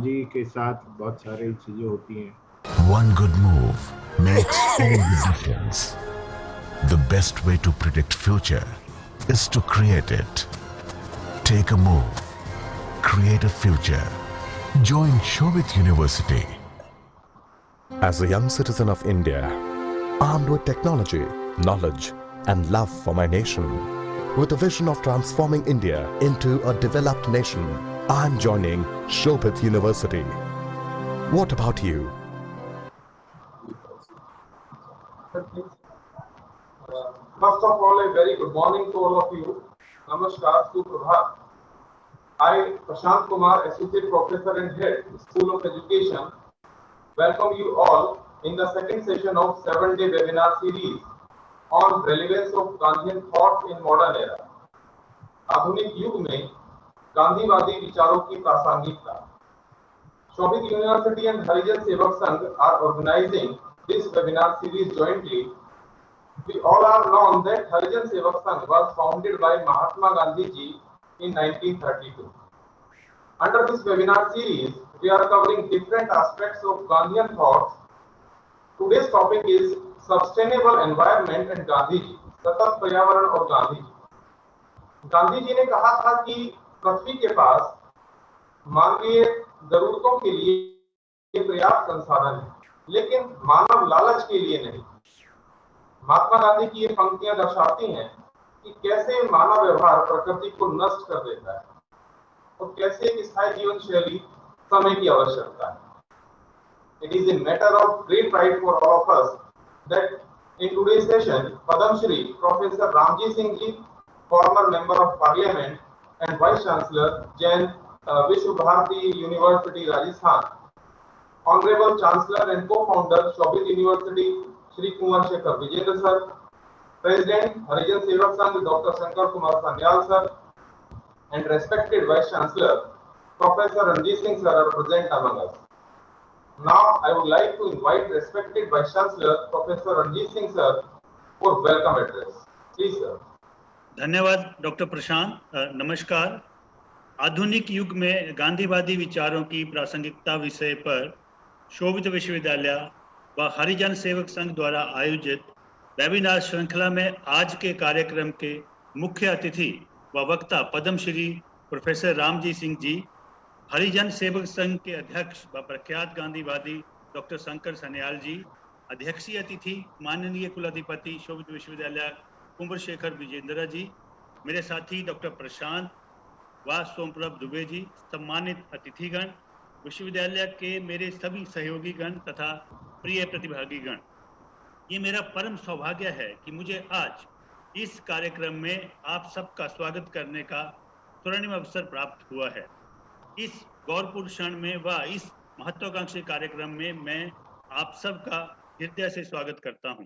Technology के साथ बहुत सारी चीज़ें होती हैं। One good move makes all the difference. The best way to predict future is to create it. Take a move. Create a future. Join Shobit University. As a young citizen of India, armed with technology, knowledge, and love for my nation, with a vision of transforming India into a developed nation, I am joining Shobit University. What about you? First of all, a very good morning to all of you. Namaskar, Suprabhat. I, Prashant Kumar, Associate Professor and Head, School of Education, welcome you all in the second session of 7-day webinar series on relevance of Gandhian thoughts in modern era. आधुनिक युग में गांधीवादी विचारों की प्रासंगिकता. Shobit University and Harijan Sevak Sangh are organizing this webinar series jointly. We all are known that Harijan Sevak Sangh was founded by Mahatma Gandhi ji in 1932. Under this webinar series, we are covering different aspects of Gandhian thoughts. Today's topic is sustainable environment and Gandhi ji, सतत पर्यावरण और गांधी जी. गांधी जी ने कहा था कि पृथ्वी के पास मानवीय जरूरतों के लिए पर्याप्त संसाधन है, लेकिन मानव लालच के लिए नहीं. महात्मा गांधी की ये पंक्तियां दर्शाती हैं कि कैसे मानव व्यवहार प्रकृति को नष्ट कर देता है और कैसे एक स्थायी जीवन शैली समय की आवश्यकता है. It is a matter of great pride for all of us that in today's session, Padam Shri Professor Ramji Singh ji, former Member of Parliament and Vice Chancellor, Jain Vishwa Bharati University, Rajasthan, Honorable Chancellor and Co-founder, Shobit University, Shri Kumar Shekhar Vijayendra Sir, President, Harijan Sevak Sangh, Dr. Shankar Kumar Sanyal Sir, and respected Vice Chancellor, Professor Ranjit Singh Sir are present among us. Now, I would like to invite respected Vice Chancellor, Professor Ranjit Singh Sir, for welcome address. Please, sir. धन्यवाद doctor प्रशांत. नमस्कार. आधुनिक युग में गांधीवादी विचारों की प्रासंगिकता विषय पर शोभित विश्वविद्यालय व हरिजन सेवक संघ द्वारा आयोजित वेबिनार श्रृंखला में आज के कार्यक्रम के मुख्य अतिथि व वक्ता पद्मश्री प्रोफेसर रामजी सिंह जी, हरिजन सेवक संघ के अध्यक्ष व प्रख्यात गांधीवादी डॉक्टर शंकर सन्याल जी, अध्यक्षीय अतिथि माननीय कुलाधिपति शोभित विश्वविद्यालय कुंवर शेखर विजेंद्र जी, मेरे साथी डॉक्टर प्रशांत व सोमप्रभ दुबे जी, सम्मानित अतिथिगण, विश्वविद्यालय के मेरे सभी सहयोगीगण तथा प्रिय प्रतिभागीगण, ये मेरा परम सौभाग्य है कि मुझे आज इस कार्यक्रम में आप सबका स्वागत करने का स्वर्णिम अवसर प्राप्त हुआ है. इस गौरवपूर्ण क्षण में व इस महत्वाकांक्षी कार्यक्रम में मैं आप सबका हृदय से स्वागत करता हूं.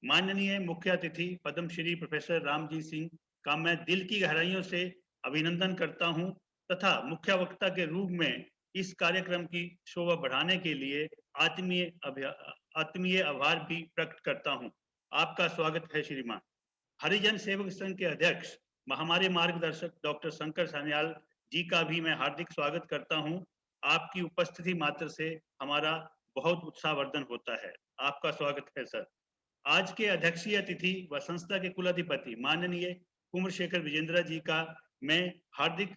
माननीय मुख्य अतिथि पद्मश्री प्रोफेसर रामजी सिंह का मैं दिल की गहराइयों से अभिनंदन करता हूं तथा मुख्य वक्ता के रूप में इस कार्यक्रम की शोभा बढ़ाने के लिए आत्मीय आभार भी प्रकट करता हूं. आपका स्वागत है श्रीमान. हरिजन सेवक संघ के अध्यक्ष हमारे मार्गदर्शक डॉक्टर शंकर सन्याल जी का भी मैं हार्दिक स्वागत करता हूं. आपकी उपस्थिति मात्र से हमारा बहुत उत्साहवर्धन होता है. आपका स्वागत है सर. आज के अध्यक्षीय अतिथि व संस्था के कुलाधिपति माननीय कुंवर शेखर विजेंद्र जी का मैं हार्दिक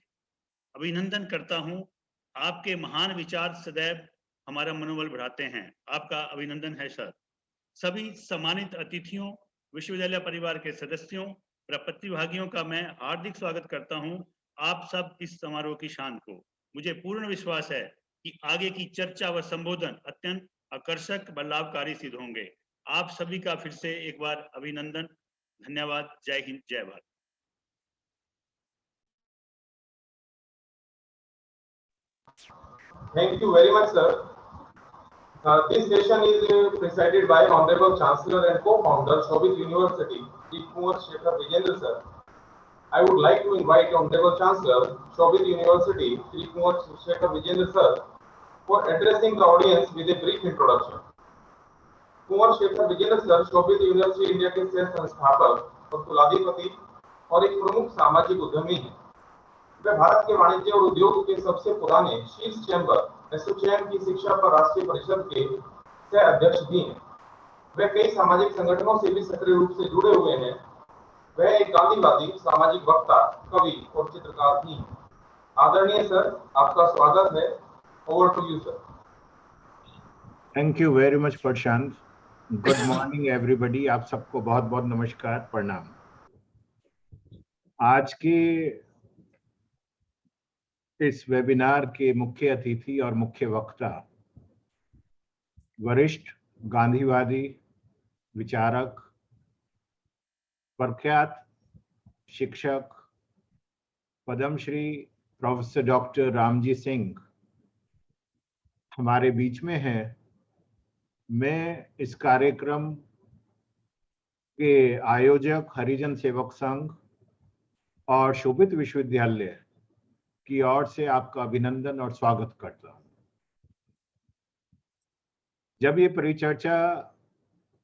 अभिनंदन करता हूं. आपके महान विचार सदैव हमारा मनोबल बढ़ाते हैं. आपका अभिनंदन है सर. सभी सम्मानित अतिथियों, विश्वविद्यालय परिवार के सदस्यों, प्रतिभागियों का मैं हार्दिक स्वागत करता हूं. आप सब इस समारोह की शान को. मुझे पूर्ण विश्वास है कि आगे की चर्चा व संबोधन अत्यंत आकर्षक व लाभकारी सिद्ध होंगे. आप सभी का फिर से एक बार अभिनंदन. धन्यवाद. जय हिंद, जय Bharat. Thank you very much, sir. This session is presided by Honorable Chancellor and Co-founder, Shobit University, Shri Kumar Shekhar Vijayendra sir. I would like to invite Honorable Chancellor, Shobit University, Shri Kumar Shekhar Vijayendra sir, for addressing the audience with a brief introduction. Kunwar Shekhar Vijendra sir Shobhit university India के सह संस्थापक और कुलाधिपति और एक प्रमुख सामाजिक उद्यमी हैं. वे भारत के वाणिज्य और उद्योग के सबसे पुराने शीर्ष चैम्बर एसोचैम की शिक्षा पर राष्ट्रीय परिषद के सह अध्यक्ष भी हैं। वे कई सामाजिक संगठनों से भी सक्रिय रूप से जुड़े हुए हैं। वह एक गांधीवादी, सामाजिक वक्ता, कवि और चित्रकार भी हैं। आदरणीय सर, आपका स्वागत है। Over to you sir. Thank you very much Prashant. Good morning everybody. आप सबको बहुत बहुत नमस्कार, प्रणाम। आज के इस वेबिनार के मुख्य अतिथि और मुख्य वक्ता वरिष्ठ गांधीवादी विचारक, प्रख्यात शिक्षक, पद्मश्री प्रोफेसर डॉक्टर रामजी सिंह हमारे बीच में हैं। मैं इस कार्यक्रम के आयोजक हरिजन सेवक संघ और शोभित विश्वविद्यालय की ओर से आपका अभिनंदन और स्वागत करता हूं। जब ये परिचर्चा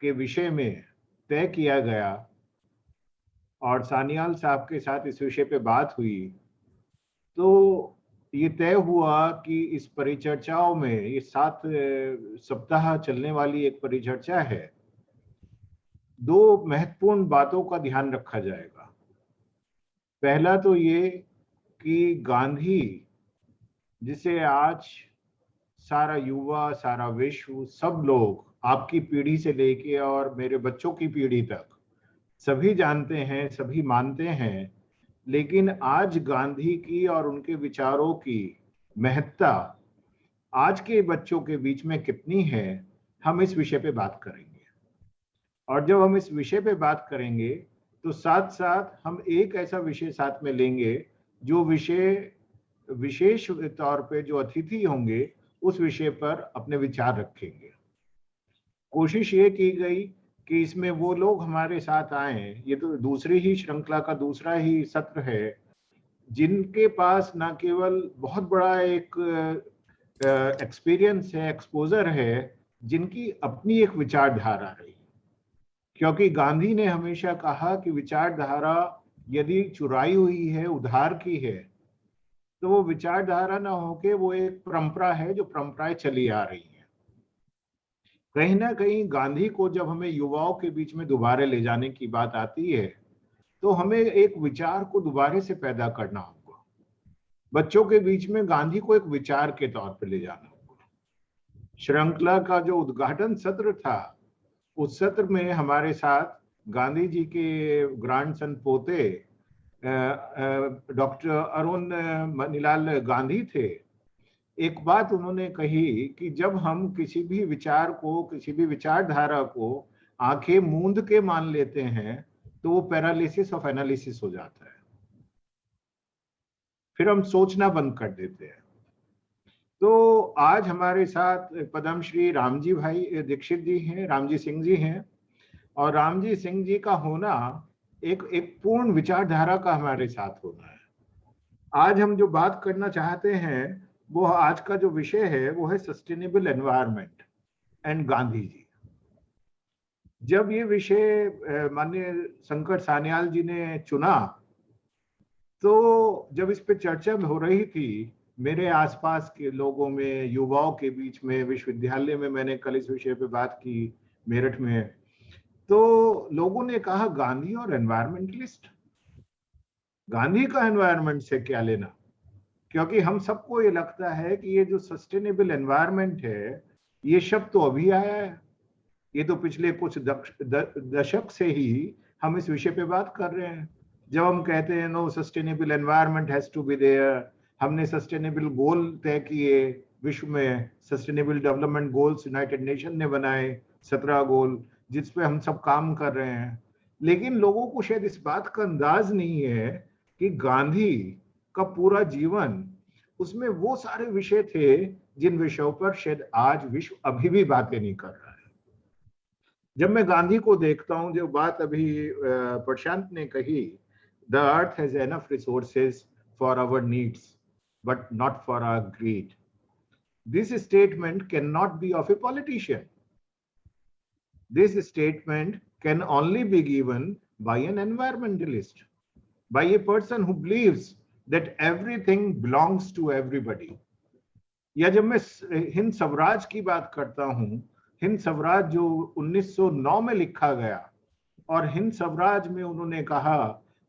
के विषय में तय किया गया और सानियाल साहब के साथ इस विषय पे बात हुई, तो ये तय हुआ कि इस परिचर्चाओं में, ये 7 सप्ताह चलने वाली एक परिचर्चा है, 2 महत्वपूर्ण बातों का ध्यान रखा जाएगा। पहला तो ये कि गांधी, जिसे आज सारा युवा, सारा विश्व, सब लोग, आपकी पीढ़ी से लेके और मेरे बच्चों की पीढ़ी तक सभी जानते हैं, सभी मानते हैं, लेकिन आज गांधी की और उनके विचारों की महत्ता आज के बच्चों के बीच में कितनी है, हम इस विषय पे बात करेंगे। और जब हम इस विषय पे बात करेंगे तो साथ साथ हम एक ऐसा विषय साथ में लेंगे जो विषय विशेष तौर पे जो अतिथि होंगे उस विषय पर अपने विचार रखेंगे। कोशिश ये की गई कि इसमें वो लोग हमारे साथ आए, ये तो दूसरी ही श्रृंखला का दूसरा ही सत्र है, जिनके पास ना केवल बहुत बड़ा एक एक्सपीरियंस है, एक्सपोजर है, जिनकी अपनी एक विचारधारा रही। क्योंकि गांधी ने हमेशा कहा कि विचारधारा यदि चुराई हुई है, उधार की है, तो वो विचारधारा ना होके वो एक परंपरा है जो परंपराएं चली आ रही हैं। कहीं ना कहीं गांधी को जब हमें युवाओं के बीच में दोबारा ले जाने की बात आती है, तो हमें एक विचार को दोबारा से पैदा करना होगा। बच्चों के बीच में गांधी को एक विचार के तौर पर ले जाना होगा। श्रृंखला का जो उद्घाटन सत्र था, उस सत्र में हमारे साथ गांधी जी के ग्रैंडसन पोते डॉक्टर अरुण मनीलाल गांधी थे। एक बात उन्होंने कही कि जब हम किसी भी विचार को, किसी भी विचारधारा को आंखें मूंद के मान लेते हैं तो वो पैरालिसिस ऑफ एनालिसिस हो जाता है, फिर हम सोचना बंद कर देते हैं। तो आज हमारे साथ पद्मश्री रामजी भाई दीक्षित जी हैं, रामजी सिंह जी हैं, और रामजी सिंह जी का होना एक पूर्ण विचारधारा का हमारे साथ होना है। आज हम जो बात करना चाहते हैं, वो आज का जो विषय है वो है sustainable environment and Gandhi ji. जब ये विषय माननीय शंकर सान्याल जी ने चुना, तो जब इस पे चर्चा हो रही थी मेरे आसपास के लोगों में, युवाओं के बीच में, विश्वविद्यालय में मैंने कल इस विषय पे बात की मेरठ में, तो लोगों ने कहा गांधी और एनवायरमेंटलिस्ट, गांधी का एनवायरनमेंट से क्या लेना। क्योंकि हम सबको ये लगता है कि ये जो सस्टेनेबल एनवायरनमेंट है, ये शब्द तो अभी आया है, ये तो पिछले कुछ दशक से ही हम इस विषय पे बात कर रहे हैं। जब हम कहते हैं no sustainable environment has to be there, हमने सस्टेनेबल गोल तय किए विश्व में, sustainable development goals United Nation ने बनाए 17 गोल, जिस पे हम सब काम कर रहे हैं। लेकिन लोगों को शायद इस बात का अंदाज नहीं है कि गांधी का पूरा जीवन, उसमें वो सारे विषय थे जिन विषयों पर शायद आज विश्व अभी भी बातें नहीं कर रहा है। जब मैं गांधी को देखता हूं, जो बात अभी प्रशांत ने कही, the earth has enough resources for our needs but not for our greed. This statement can not be of a politician. This statement can only be given by an environmentalist, by a person who believes that everything belongs to everybody. या जब मैं हिंद स्वराज की बात करता हूं, हिंद स्वराज जो 1909 में लिखा गया, और हिंद स्वराज में उन्होंने कहा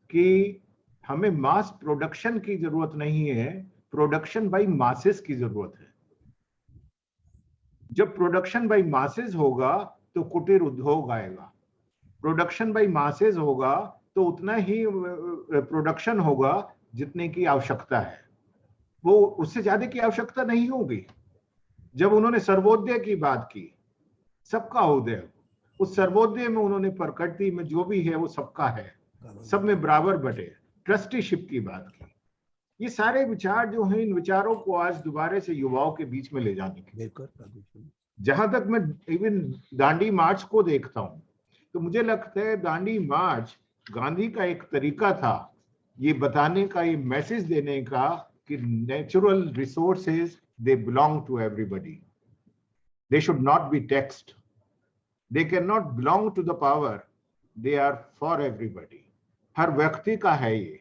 कि हमें मास प्रोडक्शन की जरूरत नहीं है, प्रोडक्शन बाय मासेस की जरूरत है। जब प्रोडक्शन बाय मासेस होगा तो कुटीर उद्योग आएगा, प्रोडक्शन बाय मासेस होगा तो उतना ही प्रोडक्शन होगा जितने की आवश्यकता है, वो उससे ज्यादा की आवश्यकता नहीं होगी। जब उन्होंने सर्वोदय की बात की, सबका उदय, उस सर्वोदय में उन्होंने प्रकृति में जो भी है वो सबका है, सब में बराबर बटे, ट्रस्टीशिप की बात की। ये सारे विचार जो हैं, इन विचारों को आज दोबारा से युवाओं के बीच में ले जाने की। जहां तक मैं इवन दांडी मार्च को देखता हूं, तो मुझे लगता है दांडी मार्च गांधी का एक तरीका था ये बताने का, ये मैसेज देने का कि natural resources they belong to everybody, they should not be taxed, they can not belong to the power, they are for everybody, हर व्यक्ति का है ये।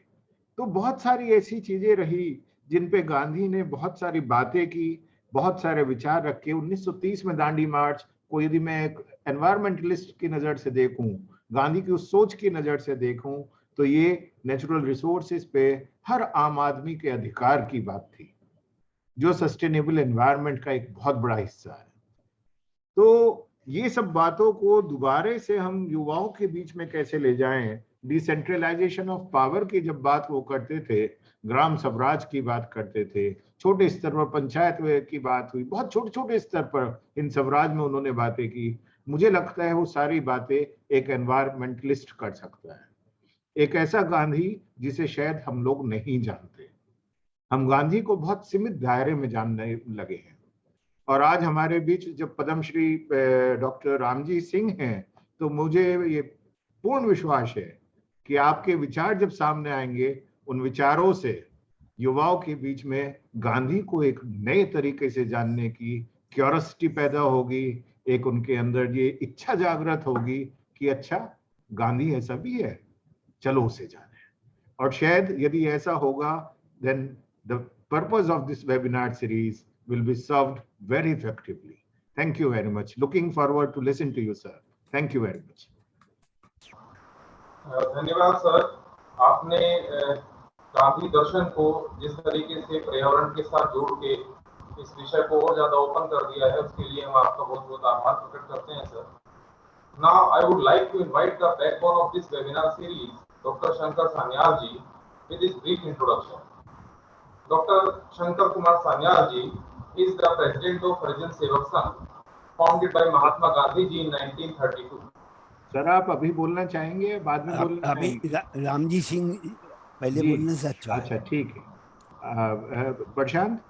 तो बहुत सारी ऐसी चीजें रही जिन पे गांधी ने बहुत सारी बातें की, बहुत सारे विचार रखे। 1930 में दांडी मार्च को यदि मैं एक एनवायरमेंटलिस्ट की नजर से देखूं, गांधी की उस सोच की नजर से देखूं, तो ये नेचुरल रिसोर्सेज पे हर आम आदमी के अधिकार की बात थी, जो सस्टेनेबल एनवायरनमेंट का एक बहुत बड़ा हिस्सा है। तो ये सब बातों को दोबारा से हम युवाओं के बीच में कैसे ले जाएं, डिसेंट्रलाइजेशन ऑफ पावर की जब बात वो करते थे, ग्राम स्वराज की बात करते थे, छोटे स्तर पर पंचायत की बात हुई, बहुत छोटे छोटे स्तर पर इन स्वराज में उन्होंने बातें की। मुझे लगता है वो सारी बातें एक एनवायरमेंटलिस्ट कर सकता है, एक ऐसा गांधी जिसे शायद हम लोग नहीं जानते। हम गांधी को बहुत सीमित दायरे में जानने लगे हैं, और आज हमारे बीच जब पद्मश्री डॉक्टर रामजी सिंह हैं, तो मुझे ये पूर्ण विश्वास है कि आपके विचार जब सामने आएंगे, उन विचारों से युवाओं के बीच में गांधी को एक नए तरीके से जानने की क्यूरियोसिटी पैदा होगी, एक उनके अंदर ये इच्छा जागृत होगी कि अच्छा गांधी ऐसा भी है, चलो उसे जाने। और शायद यदि ऐसा होगा, then the purpose of this webinar series will be served very effectively. Thank you very much. Looking forward to listen to you, sir. Thank you very much. धन्यवाद सर, आपने गांधी दर्शन को जिस तरीके से पर्यावरण के साथ जोड़ के इस विषय को और ज्यादा ओपन कर दिया है, उसके लिए हम आपका बहुत बहुत आभार प्रकट करते हैं sir. Now I would like to invite the backbone of this webinar series, Dr. Shankar Sanyal ji, with his brief introduction. Dr. Shankar Kumar Sanyal ji is the president of Harijan Sevak Sangh, founded by Mahatma Gandhi ji in 1932. Sir आप अभी बोलना चाहेंगे, बाद में बोलना अभी रामजी सिंह पहले बोलने से अच्छा ठीक है। प्रशांत,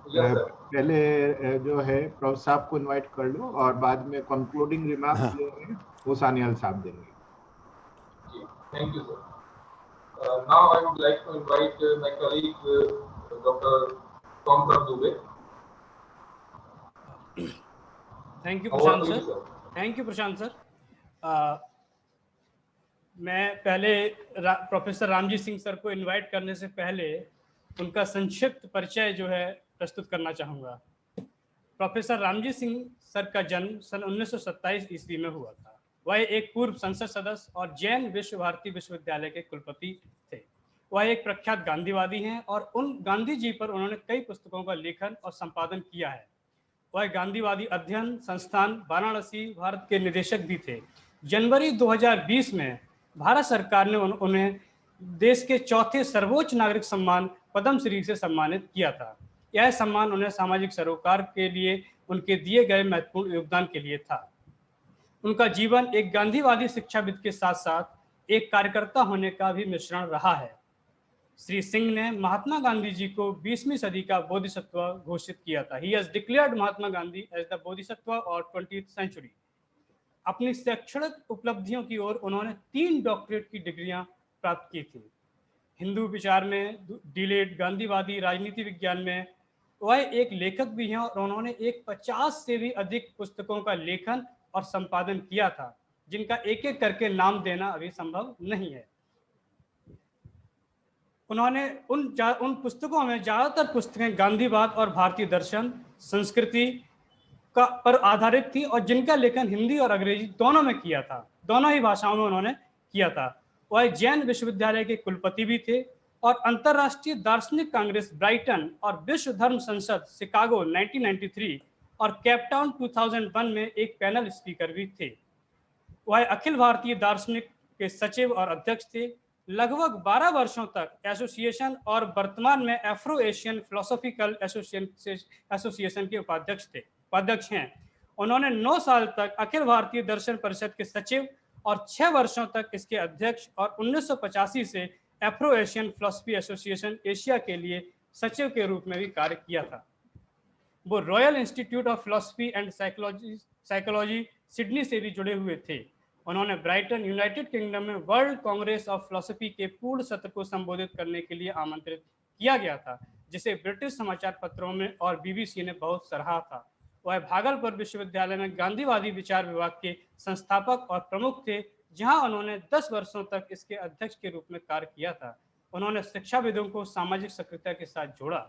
पहले जो है प्रोफेसर साहब को इनवाइट कर लो, और बाद में कंक्लूडिंग रिमार्क्स जो है वो सान्याल साहब देंगे। Thank you sir. Now I would like to invite my colleague doctor Somprabh Dubey. Thank you Prashant sir. Thank you Prashant sir. मैं पहले प्रोफेसर रामजी सिंह सर को इनवाइट करने से पहले उनका संक्षिप्त परिचय जो है प्रस्तुत करना चाहूँगा। प्रोफेसर रामजी सिंह सर का जन्म सन 1927 ईस्वी में हुआ था। वह एक पूर्व संसद सदस्य और जैन विश्व भारती विश्वविद्यालय के कुलपति थे। वह एक प्रख्यात गांधीवादी हैं और उन गांधी जी पर उन्होंने कई पुस्तकों का लेखन और संपादन किया है। वह गांधीवादी अध्ययन संस्थान वाराणसी भारत के निदेशक भी थे। जनवरी 2020 में भारत सरकार ने उन्हें देश के चौथे सर्वोच्च नागरिक सम्मान पद्मश्री से सम्मानित किया था। यह सम्मान उन्हें सामाजिक सरोकार के लिए उनके दिए गए महत्वपूर्ण योगदान के लिए था। उनका जीवन एक गांधीवादी शिक्षाविद के साथ साथ एक कार्यकर्ता होने का भी मिश्रण रहा है। श्री सिंह ने महात्मा गांधी जी को 20वीं सदी का बोधिसत्व घोषित किया था। He has declared Mahatma Gandhi as the Bodhisattva of 20th century। अपनी शैक्षणिक उपलब्धियों की ओर उन्होंने 3 डॉक्टरेट की डिग्रियां प्राप्त की थी। हिंदू विचार में डीलेट, गांधीवादी राजनीति विज्ञान में वह एक लेखक भी हैं और उन्होंने एक 50 से भी अधिक पुस्तकों का लेखन और संपादन किया था, जिनका एक एक करके नाम देना अभी संभव नहीं है। उन्होंने उन पुस्तकों में ज़्यादातर पुस्तकें गांधीवाद और भारतीय दर्शन संस्कृति का पर आधारित थी और जिनका लेखन हिंदी और अंग्रेजी दोनों में किया था, दोनों ही भाषाओं में उन्होंने किया था। वह जैन विश्वविद्यालय के कुलपति भी थे और अंतर्राष्ट्रीय दार्शनिक कांग्रेस ब्राइटन और विश्व धर्म संसद शिकागो 1993 और केपटाउन 2001 में एक पैनल स्पीकर भी थे। वह अखिल भारतीय दार्शनिक के सचिव और अध्यक्ष थे। लगभग 12 वर्षों तक एसोसिएशन और वर्तमान में अफ्रो एशियन फिलोसॉफिकल एसोसिएशन के उपाध्यक्ष हैं। उन्होंने 9 साल तक अखिल भारतीय दर्शन परिषद के सचिव और 6 वर्षों तक इसके अध्यक्ष और 1985 से Afro Asian philosophy association Asia के लिए सचिव के रूप में भी कार्य किया था। वो royal institute of philosophy and psychology Sydney से भी जुड़े हुए थे। उन्होंने ब्राइटन यूनाइटेड किंगडम में वर्ल्ड कांग्रेस ऑफ फिलोसफी के पूर्ण सत्र को संबोधित करने के लिए आमंत्रित किया गया था, जिसे ब्रिटिश समाचार पत्रों में और बीबीसी ने बहुत सराहा था। वह भागलपुर विश्वविद्यालय में गांधीवादी विचार विभाग के संस्थापक और प्रमुख थे, जहां उन्होंने 10 वर्षों तक इसके अध्यक्ष के रूप में कार्य किया था। उन्होंने शिक्षाविदों को सामाजिक सक्रियता के साथ जोड़ा।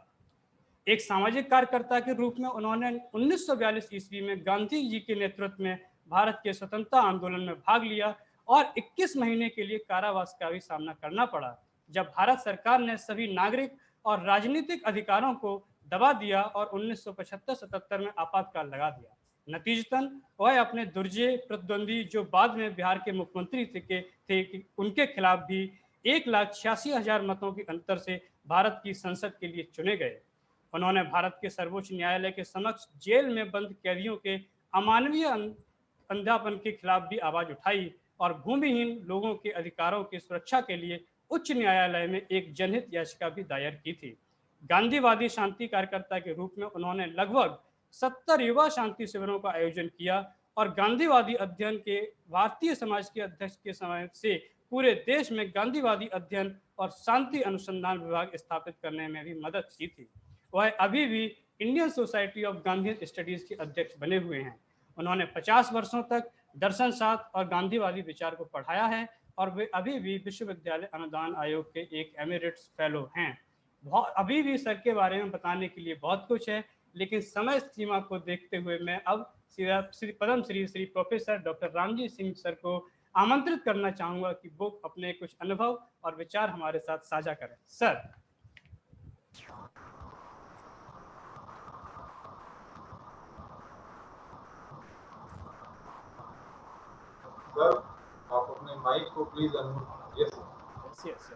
एक सामाजिक कार्यकर्ता के रूप में उन्होंने 1942 ईस्वी में गांधी जी के नेतृत्व में भारत के स्वतंत्रता आंदोलन में भाग लिया और 21 महीने के लिए कारावास का भी सामना करना पड़ा, जब भारत सरकार ने सभी नागरिक और राजनीतिक अधिकारों को दबा दिया और 1975-77 में आपातकाल लगा दिया। नतीजतन वह अपने दुर्जय प्रतिद्वंदी, जो बाद में बिहार के मुख्यमंत्री थे, उनके खिलाफ भी 1,86,000 मतों के अंतर से भारत की संसद के लिए चुने गए। उन्होंने भारत के सर्वोच्च न्यायालय के समक्ष जेल में बंद कैदियों के अमानवीय अंधापन के खिलाफ भी आवाज उठाई और भूमिहीन लोगों के अधिकारों की सुरक्षा के लिए उच्च न्यायालय में एक जनहित याचिका भी दायर की थी। गांधीवादी शांति कार्यकर्ता के रूप में उन्होंने लगभग 70 युवा शांति शिविरों का आयोजन किया और गांधीवादी अध्ययन के भारतीय समाज के अध्यक्ष के समय से पूरे देश में गांधीवादी अध्ययन और शांति अनुसंधान विभाग स्थापित करने में भी मदद की थी। वह अभी भी Indian society of Gandhi studies के अध्यक्ष बने हुए हैं। उन्होंने 50 वर्षों तक दर्शन शास्त्र और गांधीवादी विचार को पढ़ाया है और वे अभी भी विश्वविद्यालय अनुदान आयोग के एक एमिरेट्स फेलो हैं। अभी भी सर के बारे में बताने के लिए बहुत कुछ है, लेकिन समय सीमा को देखते हुए मैं अब Padmashri Shri professor doctor Ramji Singh sir को आमंत्रित करना चाहूंगा कि वो अपने कुछ अनुभव और विचार हमारे साथ साझा करें। सर। सर, आप अपने माइक को प्लीज अनम्यूट। Yes yes.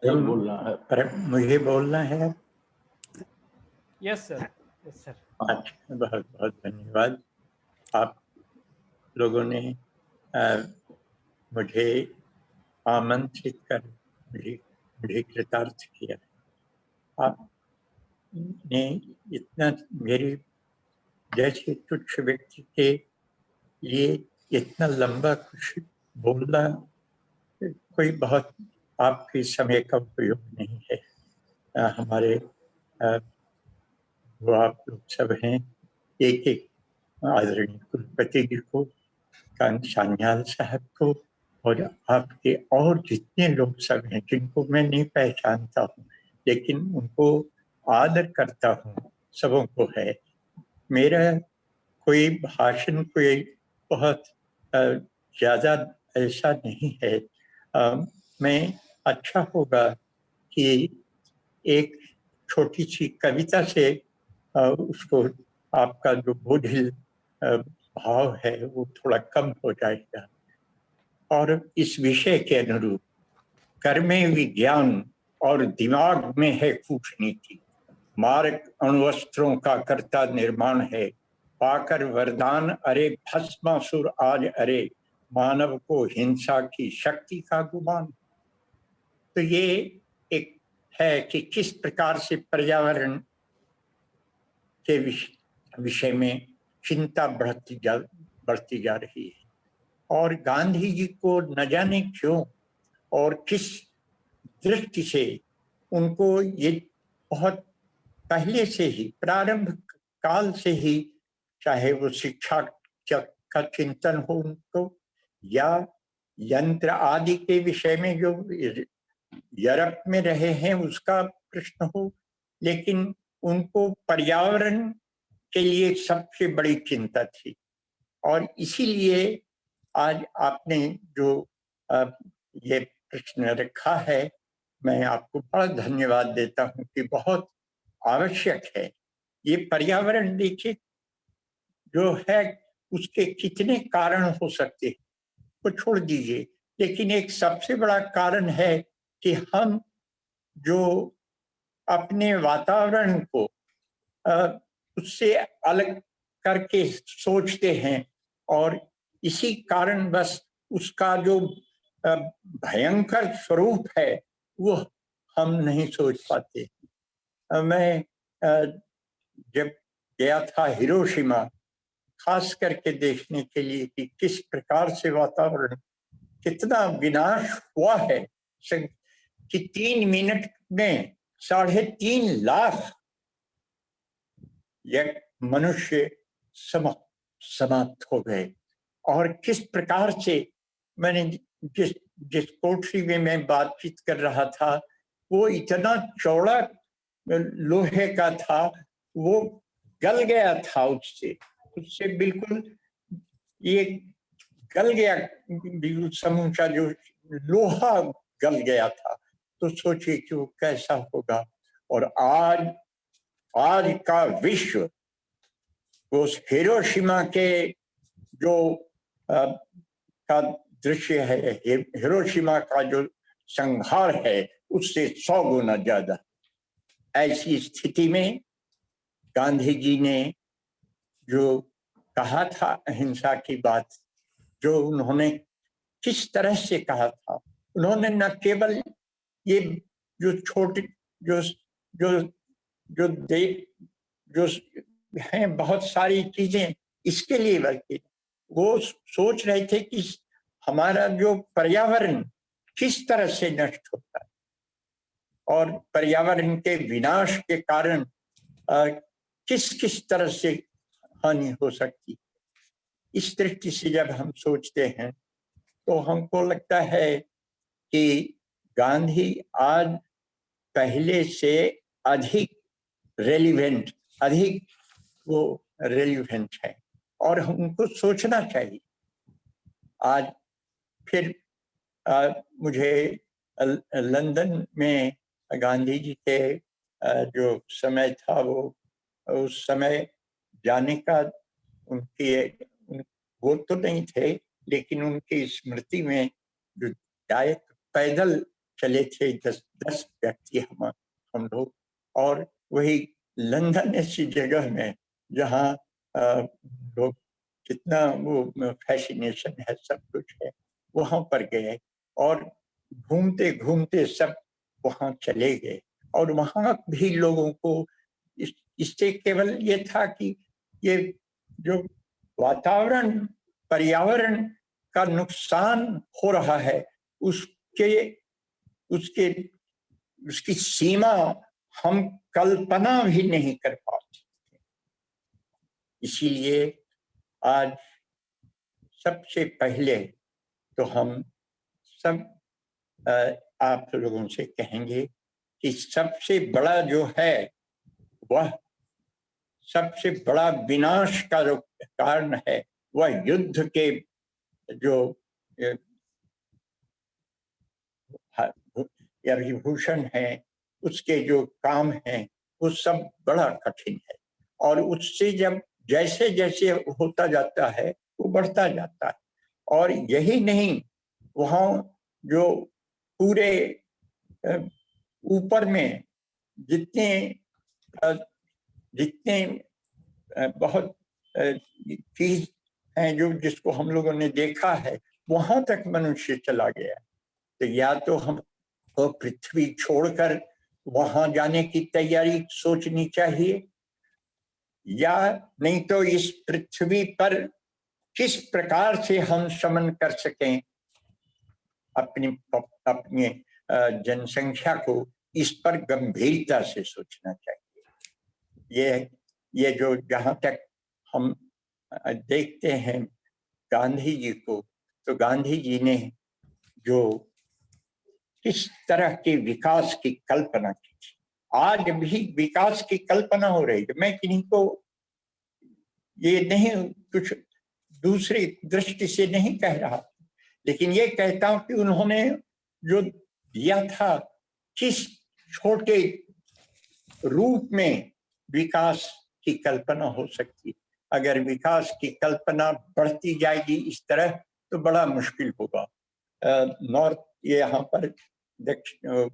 बोलना है, पर मुझे बोलना है। Yes sir. Yes sir. अच्छा, बहुत बहुत धन्यवाद। आप लोगों ने मुझे आमंत्रित कर मुझे कृतार्थ किया। आपने इतना मेरी जैसे तुच्छ व्यक्ति के लिए इतना लंबा कुछ बोलना कोई बहुत आपके समय का उपयोग नहीं है। हमारे वो आप लोग सब हैं, एक आदरणीय कुलपति जी को, सान्याल साहब को, और आपके और जितने लोग सब हैं जिनको मैं नहीं पहचानता हूँ लेकिन उनको आदर करता हूँ, सबों को है। मेरा कोई भाषण कोई बहुत ज़्यादा ऐसा नहीं है। मैं अच्छा होगा कि एक छोटी सी कविता से उसको आपका जो बोझिल भाव है वो थोड़ा कम हो जाएगा। और इस विषय के अनुरूप, कर में विज्ञान और दिमाग में है कूटनीति, मार्ग अणुवस्त्रों का करता निर्माण है, पाकर वरदान अरे भस्मासुर आज अरे, मानव को हिंसा की शक्ति का गुमान। तो ये एक है कि किस प्रकार से पर्यावरण के विषय में चिंता बढ़ती जा रही है और गांधी जी को न जाने क्यों और किस दृष्टि से उनको ये बहुत पहले से ही, प्रारंभ काल से ही, चाहे वो शिक्षा का चिंतन हो उनको या यंत्र आदि के विषय में जो यूरोप में रहे हैं उसका प्रश्न हो, लेकिन उनको पर्यावरण के लिए सबसे बड़ी चिंता थी। और इसीलिए आज आपने जो ये प्रश्न रखा है, मैं आपको बड़ा धन्यवाद देता हूं कि बहुत आवश्यक है। ये पर्यावरण देखिए जो है उसके कितने कारण हो सकते हैं वो छोड़ दीजिए, लेकिन एक सबसे बड़ा कारण है कि हम जो अपने वातावरण को उससे अलग करके सोचते हैं, और इसी कारण बस उसका जो भयंकर स्वरूप है वो हम नहीं सोच पाते। मैं जब गया था हिरोशिमा खास करके देखने के लिए कि किस प्रकार से वातावरण कितना विनाश हुआ है, कि 3 मिनट में 3.5 लाख मनुष्य समाप्त हो गए। और किस प्रकार से मैंने जिस कोठरी में मैं बातचीत कर रहा था वो इतना चौड़ा लोहे का था, वो गल गया था, उससे बिल्कुल ये गल गया, बिल्कुल समूचा जो लोहा गल गया था। तो सोचिए कि वो कैसा होगा। और आज का विश्व उस हिरोशिमा के जो का दृश्य है, हिरोशिमा का जो संहार है उससे 100 गुना ज्यादा। ऐसी स्थिति में गांधी जी ने जो कहा था अहिंसा की बात, जो उन्होंने किस तरह से कहा था, उन्होंने न केवल ये जो छोटे जो जो जो देख जो हैं बहुत सारी चीजें इसके लिए, बल्कि वो सोच रहे थे कि हमारा जो पर्यावरण किस तरह से नष्ट होता है और पर्यावरण के विनाश के कारण किस किस तरह से हानि हो सकती। इस दृष्टि से जब हम सोचते हैं तो हमको लगता है कि गांधी आज पहले से अधिक रेलिवेंट, अधिक वो रेलिवेंट है और हमको सोचना चाहिए। आज फिर मुझे लंदन में गांधी जी के जो समय था वो उस समय जाने का वो तो नहीं थे, लेकिन उनकी स्मृति में जो डायरेक्ट पैदल चले थे 10 व्यक्ति हम लोग, और वही लंदन ऐसी जगह में जहाँ लोग कितना वो फैसिनेशन है, सब कुछ है, वहां पर गए और घूमते घूमते सब वहां चले गए। और वहां भी लोगों को इससे केवल ये था कि ये जो वातावरण पर्यावरण का नुकसान हो रहा है उसकी सीमा हम कल्पना भी नहीं कर पाते। इसीलिए आज सबसे पहले तो हम सब आप लोगों से कहेंगे कि सबसे बड़ा जो है वह सबसे बड़ा विनाश का जो कारण है वह युद्ध के जो विभूषण है, उसके जो काम है वो सब बड़ा कठिन है। और उससे जब जैसे जैसे होता जाता है वो बढ़ता जाता है। और यही नहीं, वहाँ जो पूरे ऊपर में जितने बहुत चीज हैं जो जिसको हम लोगों ने देखा है, वहां तक मनुष्य चला गया। तो या तो हम पृथ्वी छोड़कर वहां जाने की तैयारी सोचनी चाहिए, या नहीं तो इस पृथ्वी पर किस प्रकार से हम शमन कर सकें अपनी जनसंख्या को, इस पर गंभीरता से सोचना चाहिए। ये जो जहां तक हम देखते हैं गांधी जी को, तो गांधी जी ने जो किस तरह के विकास की कल्पना की थी। आज भी विकास की कल्पना हो रही है। मैं किन्हीं को ये नहीं कुछ दूसरी दृष्टि से नहीं कह रहा, लेकिन ये कहता हूं कि उन्होंने जो दिया था, किस छोटे रूप में विकास की कल्पना हो सकती। अगर विकास की कल्पना बढ़ती जाएगी इस तरह तो बड़ा मुश्किल होगा। नॉर्थ यहाँ पर दक्षिण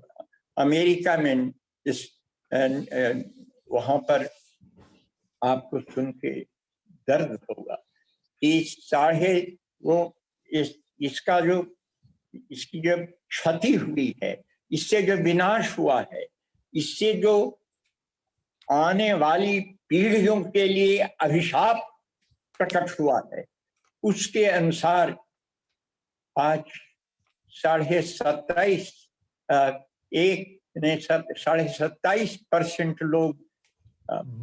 अमेरिका में इस वहां पर आपको सुन के दर्द होगा कि इसका जो इसकी जो क्षति हुई है, इससे जो विनाश हुआ है, इससे जो आने वाली पीढ़ियों के लिए अभिशाप प्रकट हुआ है, उसके अनुसार आज 27% लोग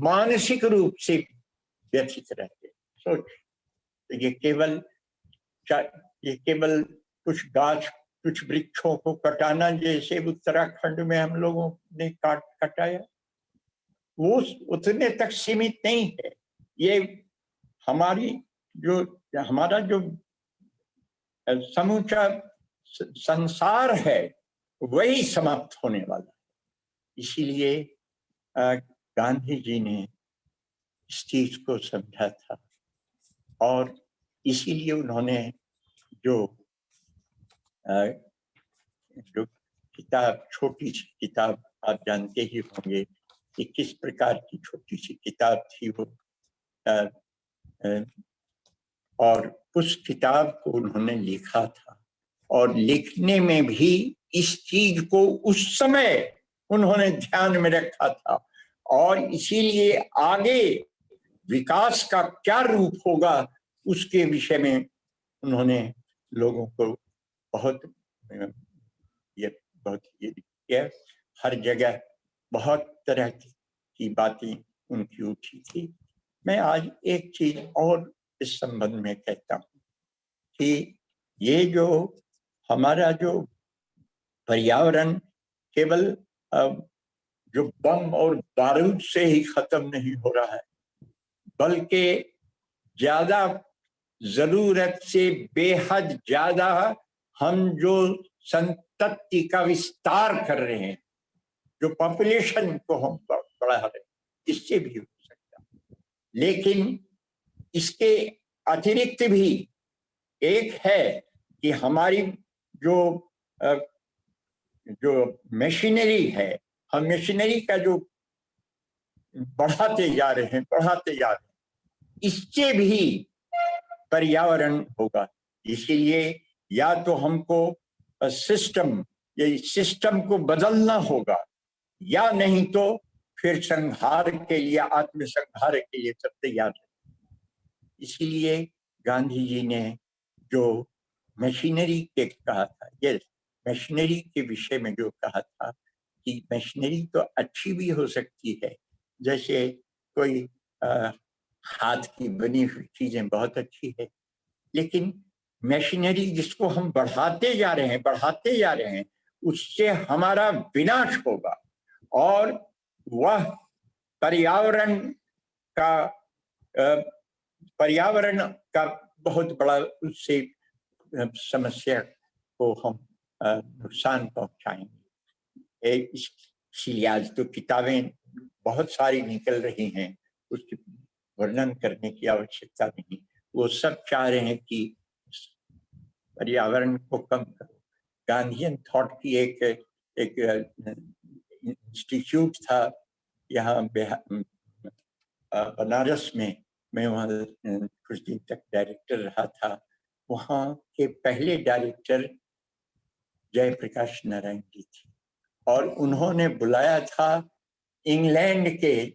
मानसिक रूप से व्यथित रहते। सोच, ये केवल कुछ गाछ, कुछ वृक्षों को कटाना जैसे उत्तराखंड में हम लोगों ने कटाया, वो उतने तक सीमित नहीं है। ये हमारा जो समूचा संसार है वही समाप्त होने वाला है। इसीलिए गांधी जी ने इस चीज को समझा था और इसीलिए उन्होंने जो किताब, छोटी सी किताब, आप जानते ही होंगे कि किस प्रकार की छोटी सी किताब थी वो, और उस किताब को उन्होंने लिखा था और लिखने में भी इस चीज को उस समय उन्होंने ध्यान में रखा था और इसीलिए आगे विकास का क्या रूप होगा उसके विषय में उन्होंने लोगों को बहुत ये किया। हर जगह बहुत तरह की बातें उनकी उठी थी। मैं आज एक चीज और इस संबंध में कहता हूँ कि ये जो हमारा जो पर्यावरण केवल जो बम और बारूद से ही खत्म नहीं हो रहा है, बल्कि ज्यादा जरूरत से बेहद ज्यादा हम जो संतति का विस्तार कर रहे हैं, जो पॉपुलेशन को हम बढ़ा रहे हैं, इससे भी हो सकता है। लेकिन इसके अतिरिक्त भी एक है कि हमारी जो मशीनरी है, हम मशीनरी का जो बढ़ाते जा रहे हैं, इससे भी पर्यावरण होगा। इसीलिए या तो हमको सिस्टम को बदलना होगा या नहीं तो फिर संहार के लिए, आत्मसंहार के लिए सब तैयार है। इसीलिए गांधी जी ने जो मशीनरी के कहा था, ये मशीनरी के विषय में जो कहा था कि मशीनरी तो अच्छी भी हो सकती है, जैसे कोई हाथ की बनी हुई चीजें बहुत अच्छी है, लेकिन मशीनरी जिसको हम बढ़ाते जा रहे हैं उससे हमारा विनाश होगा और वह पर्यावरण का बहुत बड़ा उससे समस्या को हम नुकसान पहुंचाएंगे। इसलिए आज तो किताबें बहुत सारी निकल रही हैं, उसकी वर्णन करने की आवश्यकता नहीं। वो सब चाह रहे हैं कि पर्यावरण को कम करो। गांधीयन थॉट की एक इंस्टीट्यूट था यहाँ बनारस में, मैं वहाँ कुछ दिन तक डायरेक्टर रहा था। वहाँ के पहले डायरेक्टर जयप्रकाश नारायण जी थे और उन्होंने बुलाया था इंग्लैंड के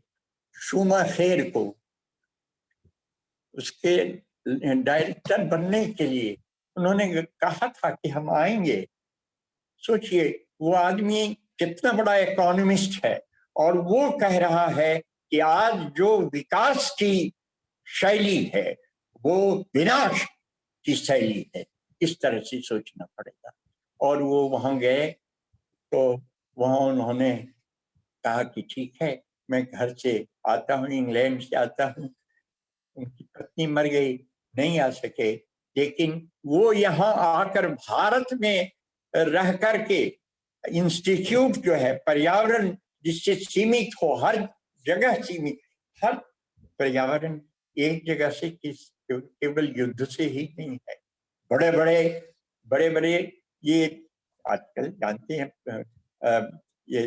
शूमाखेर को उसके डायरेक्टर बनने के लिए। उन्होंने कहा था कि हम आएंगे। सोचिए वो आदमी कितना बड़ा इकोनॉमिस्ट है और वो कह रहा है कि आज जो विकास की शैली है वो विनाश की शैली है। इस तरह से सोचना पड़ेगा। और वो वहाँ गए तो वहाँ उन्होंने कहा कि ठीक है, मैं घर से आता हूँ, इंग्लैंड से आता हूँ। उनकी पत्नी मर गई, नहीं आ सके, लेकिन वो यहाँ आकर भारत में रह करके इंस्टीट्यूट जो है पर्यावरण जिससे सीमित हो, हर जगह सीमित, हर पर्यावरण एक जगह से केवल युद्ध से ही नहीं है। बड़े बड़े ये आजकल जानते हैं ये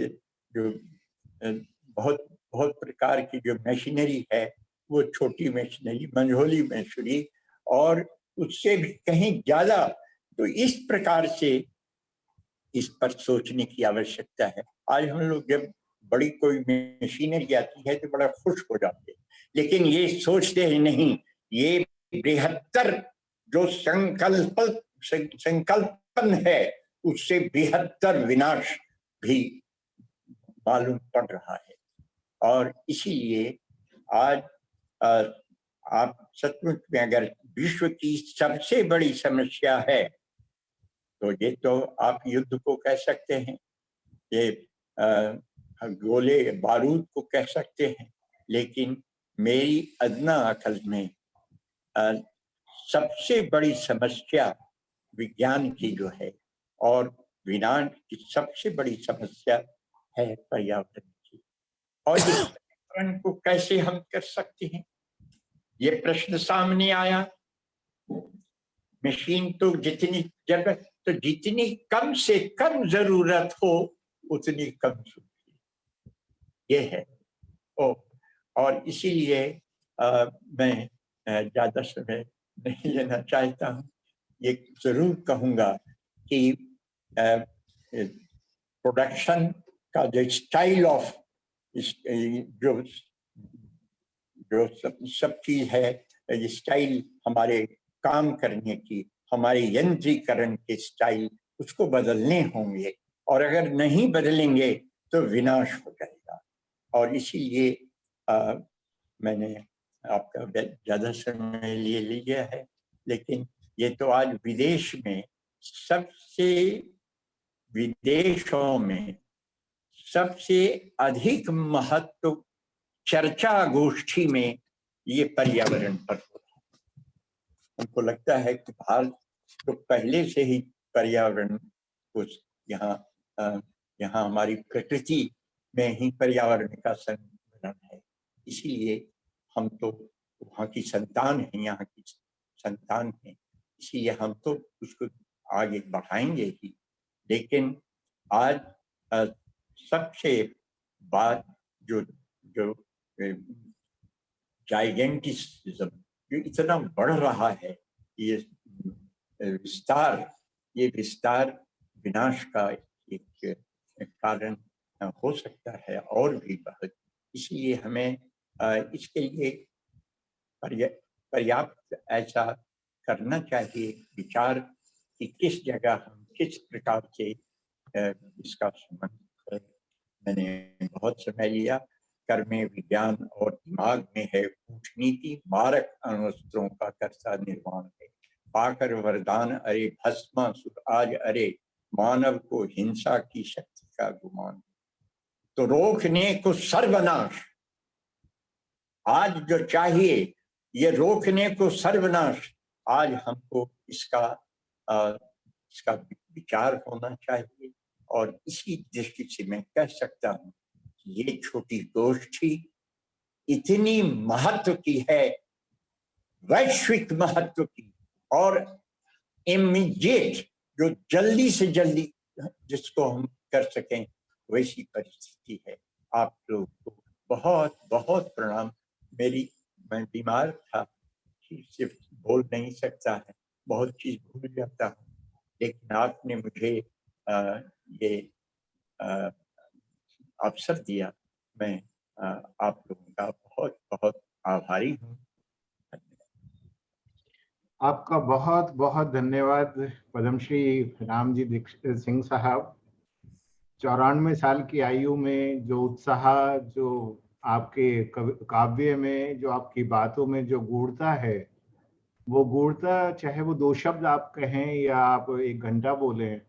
जो बहुत बहुत प्रकार की जो मशीनरी है, वो छोटी मशीनरी, मंझोली मशीनरी, और उससे भी कहीं ज्यादा। तो इस प्रकार से इस पर सोचने की आवश्यकता है। आज हम लोग जब बड़ी कोई मशीनरी आती है तो बड़ा खुश हो जाते हैं, लेकिन ये सोचते हैं नहीं, ये बृहत्तर जो संकल्पन है, उससे बृहत्तर विनाश भी मालूम पड़ रहा है। और इसीलिए आज आप सचमुच में अगर विश्व की सबसे बड़ी समस्या है तो ये तो आप युद्ध को कह सकते हैं, ये गोले बारूद को कह सकते हैं, लेकिन मेरी अदना अकल में सबसे बड़ी समस्या विज्ञान की जो है और विज्ञान की सबसे बड़ी समस्या है पर्यावरण की। और इस पर्यावरण को कैसे हम कर सकते हैं, ये प्रश्न सामने आया। मशीन तो जितनी जगह, तो जितनी कम से कम जरूरत हो उतनी कम ये है। और इसीलिए मैं ज्यादा समय नहीं लेना चाहता हूँ। ये जरूर कहूँगा कि प्रोडक्शन का जो स्टाइल ऑफ जो सब चीज है, स्टाइल हमारे काम करने की, हमारे यंत्रीकरण के स्टाइल, उसको बदलने होंगे, और अगर नहीं बदलेंगे तो विनाश हो जाएगा। और इसीलिए मैंने आपका ज्यादा समय लिए लिया है, लेकिन ये तो आज विदेशों में सबसे अधिक महत्व चर्चा गोष्ठी में ये पर्यावरण पर होता है। हमको लगता है कि भारत तो पहले से ही पर्यावरण को यहाँ हमारी प्रकृति में ही पर्यावरण का संरक्षण है, इसीलिए हम तो वहाँ की संतान हैं, यहाँ की संतान हैं, इसीलिए हम तो उसको आगे बढ़ाएंगे ही। लेकिन आज सबसे बात जो जाइगेंटिज्म जो इतना बढ़ रहा है, ये विस्तार विनाश का एक कारण हो सकता है और भी बहुत। इसलिए हमें इसके लिए पर्याप्त ऐसा करना चाहिए विचार कि किस जगह हम किस प्रकार से इसका संबंध है। मैंने बहुत समय लिया। कर में विज्ञान और दिमाग में है कूटनीति, मारक अणुअस्त्रों का कर्ता निर्माण है। पाकर वरदान अरे भस्मासुर आज, अरे मानव को हिंसा की शक्ति का गुमान। तो रोकने को सर्वनाश, आज जो चाहिए ये रोकने को सर्वनाश, आज हमको इसका विचार होना चाहिए। और इसी दृष्टि से मैं कह सकता हूँ ये छोटी गोष्ठी इतनी महत्व की है, वैश्विक महत्व की, और इमीडिएट, जो जल्दी से जल्दी जिसको हम कर सकें वैसी परिस्थिति है। आप लोग को बहुत बहुत प्रणाम। मैं बीमार था, सिर्फ बोल नहीं सकता है, बहुत चीज भूल जाता हूँ, लेकिन आपने मुझे ये अवसर दिया। मैं आप लोगों का बहुत बहुत आभारी हूँ। आपका बहुत बहुत धन्यवाद पद्मश्री रामजी दीक्षित सिंह साहब। 94 साल की आयु में जो उत्साह, जो आपके काव्य में, जो आपकी बातों में जो गूढ़ता है, वो गूढ़ता चाहे वो 2 शब्द आप कहें या आप 1 घंटा बोलें,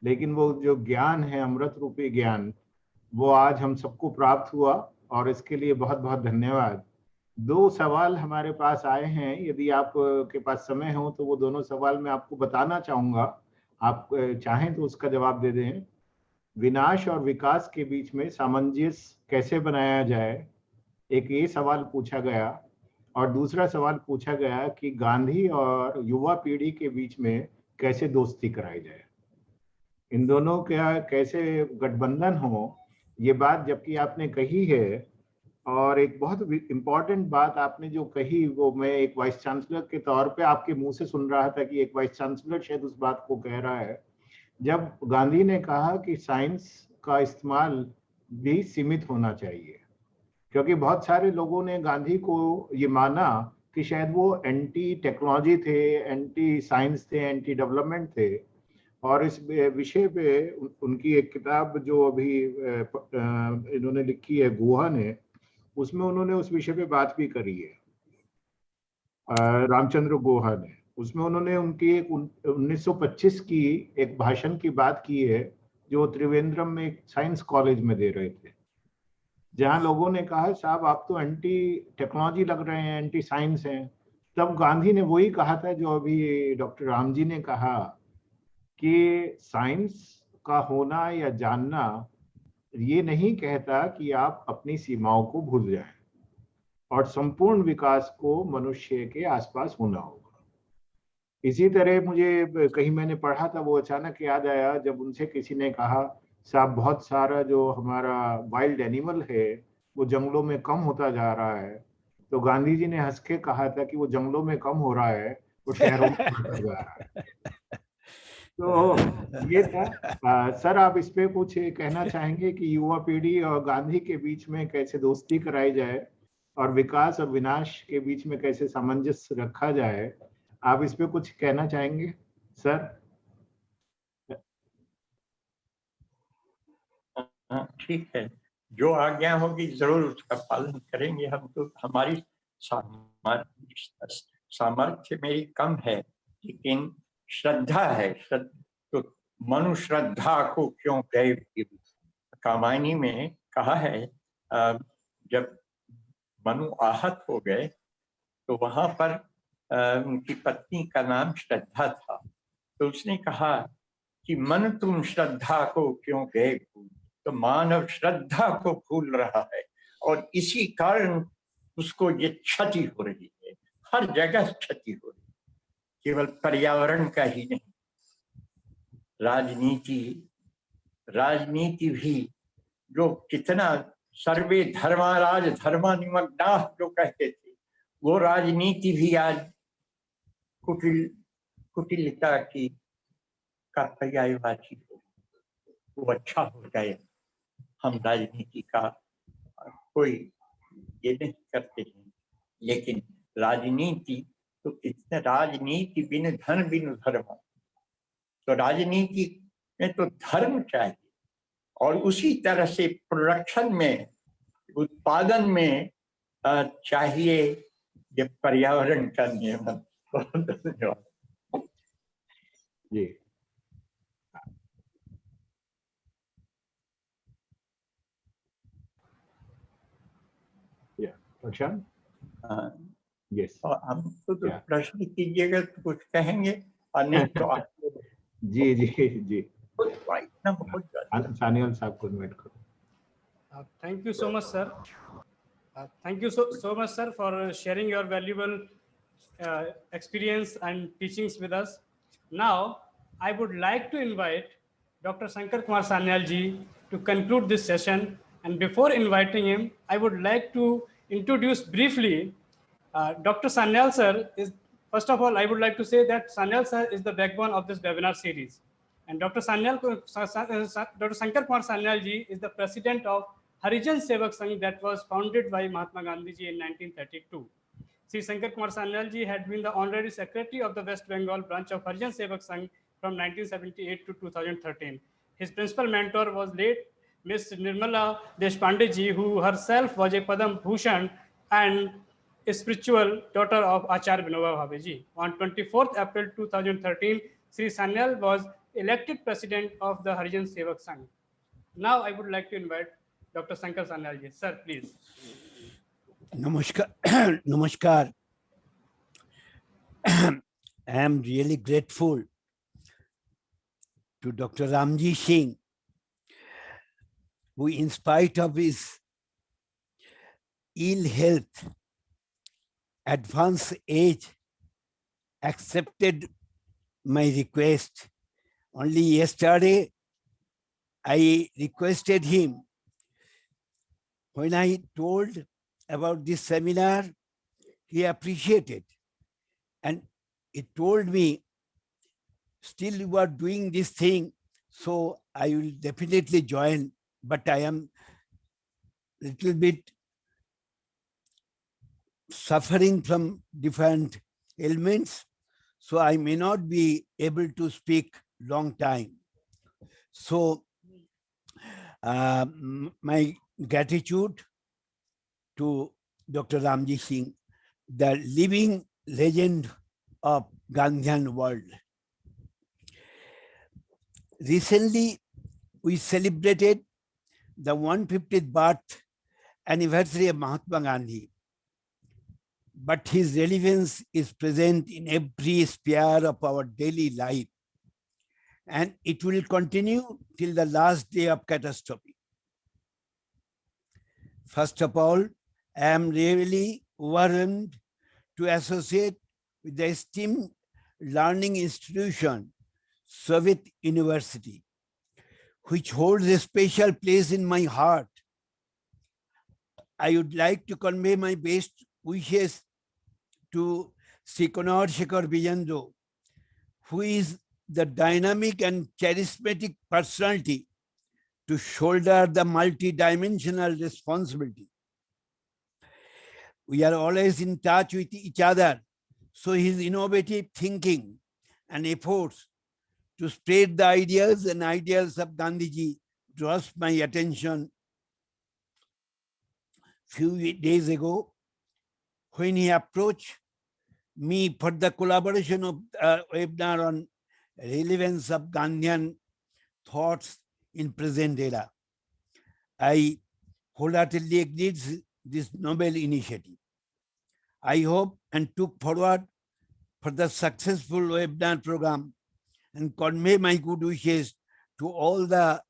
लेकिन वो जो ज्ञान है, अमृत रूपी ज्ञान, वो आज हम सबको प्राप्त हुआ और इसके लिए बहुत बहुत धन्यवाद। 2 सवाल हमारे पास आए हैं, यदि आप के पास समय हो तो वो दोनों सवाल मैं आपको बताना चाहूँगा, आप चाहें तो उसका जवाब दे दें। विनाश और विकास के बीच में सामंजस्य कैसे बनाया जाए, एक ये सवाल पूछा गया। और दूसरा सवाल पूछा गया कि गांधी और युवा पीढ़ी के बीच में कैसे दोस्ती कराई जाए, इन दोनों का कैसे गठबंधन हो, ये बात जबकि आपने कही है। और एक बहुत इम्पोर्टेंट बात आपने जो कही, वो मैं एक वाइस चांसलर के तौर पे आपके मुंह से सुन रहा था कि एक वाइस चांसलर शायद उस बात को कह रहा है, जब गांधी ने कहा कि साइंस का इस्तेमाल भी सीमित होना चाहिए। क्योंकि बहुत सारे लोगों ने गांधी को ये माना कि शायद वो एंटी टेक्नोलॉजी थे, एंटी साइंस थे, एंटी डेवलपमेंट थे। और इस विषय पे उनकी एक किताब जो अभी इन्होंने लिखी है, गुहा ने, उसमें उन्होंने उस विषय पे बात भी करी है, रामचंद्र गुहा ने। उसमें उन्होंने उनकी एक 1925 की एक भाषण की बात की है, जो त्रिवेंद्रम में एक साइंस कॉलेज में दे रहे थे, जहां लोगों ने कहा साहब आप तो एंटी टेक्नोलॉजी लग रहे हैं, एंटी साइंस हैं। तब गांधी ने वही कहा था जो अभी डॉक्टर राम जी ने कहा, कि साइंस का होना या जानना ये नहीं कहता कि आप अपनी सीमाओं को भूल जाएं, और संपूर्ण विकास को मनुष्य के आसपास होना होगा। इसी तरह मुझे कहीं मैंने पढ़ा था, वो अचानक याद आया जब उनसे किसी ने कहा साहब बहुत सारा जो हमारा वाइल्ड एनिमल है वो जंगलों में कम होता जा रहा है, तो गांधी जी ने हंस के कहा था कि वो जंगलों में कम हो रहा है, वो शहरों में बढ़ता जा रहा है। तो ये था। सर आप इस पे कुछ कहना चाहेंगे कि युवा पीढ़ी और गांधी के बीच में कैसे दोस्ती कराई जाए और विकास और विनाश के बीच में कैसे सामंजस्य रखा जाए, आप इस पे कुछ कहना चाहेंगे सर? ठीक है, जो आज्ञा होगी जरूर उसका पालन करेंगे हम। तो हमारी सामर्थ्य मेरी कम है, लेकिन श्रद्धा है। तो मनु श्रद्धा को क्यों गए, कामायनी में कहा है, जब मनु आहत हो गए तो वहां पर उनकी पत्नी का नाम श्रद्धा था। तो उसने कहा कि मन तुम श्रद्धा को क्यों गए भूल। तो मानव श्रद्धा को भूल रहा है और इसी कारण उसको ये क्षति हो रही है, हर जगह क्षति हो रही है, केवल पर्यावरण का ही नहीं, राजनीति भी जो कितना सर्वे धर्माराज धर्मानिमग्नाः जो कहते थे, वो राजनीति भी आज कुटिलता की का पर्यायवाची हो। वो अच्छा हो जाए, हम राजनीति का कोई ये नहीं करते हैं, लेकिन राजनीति तो कितने, राजनीति बिन धन बिन धर्म। तो राजनीति में तो धर्म चाहिए, और उसी तरह से प्रोडक्शन में, उत्पादन में चाहिए ये पर्यावरण का नियमन। धन्यवाद जी। प्रशांत? यस। हमको तो प्रश्न कीजिएगा तो कुछ कहेंगे, और नहीं तो आप जी जी जी इतना बहुत सानियाल साहब को इनवाइट करो। Thank you so much, sir. Thank you so much, sir, for sharing your valuable experience and teachings with us. Now, I would like to invite Dr. Shankar Kumar Sanyal ji to conclude this session. And before inviting him, I would like to introduce briefly Dr. Sanyal sir. First of all, I would like to say that Sanyal sir is the backbone of this webinar series. And Dr. Shankar Kumar Sanyal ji is the president of Harijan Sevak Sangh that was founded by Mahatma Gandhi ji in 1932. Sri Shankar Kumar Sanyal ji had been the honorary secretary of the West Bengal branch of Harijan Sevak Sangh from 1978 to 2013. His principal mentor was late Miss Nirmala Deshpande ji, who herself was a Padam Bhushan and a spiritual daughter of Acharya Vinoba Bhave ji. On 24th April 2013, Sri Sanyal was elected president of the Harijan Sevak Sangh. Now I would like to invite Dr. Shankar Sanyal ji. Sir, please. Namaskar. Namaskar. I am really grateful to Dr. Ramji Singh, who in spite of his ill health, advanced age, accepted my request. Only yesterday, I requested him. When I told about this seminar, he appreciated. And he told me, still you are doing this thing, so I will definitely join, but I am a little bit suffering from different ailments, so I may not be able to speak long time. So my gratitude to Dr. Ramji Singh, the living legend of Gandhian world. Recently, we celebrated the 150th birth anniversary of Mahatma Gandhi. But his relevance is present in every sphere of our daily life. And it will continue till the last day of catastrophe. First of all, I am really overwhelmed to associate with the esteemed learning institution, Soviet University, which holds a special place in my heart. I would like to convey my best wishes to Sri Konark Shekhar Bijandro, who is the dynamic and charismatic personality to shoulder the multi-dimensional responsibility. We are always in touch with each other, so his innovative thinking and efforts to spread the ideas and ideals of Gandhiji draws my attention. Few days ago, when he approached me for the collaboration of webinar on relevance of Gandhian thoughts in present era, I wholeheartedly agreed this noble initiative. I hope and took forward for the successful webinar program and convey my good wishes to all the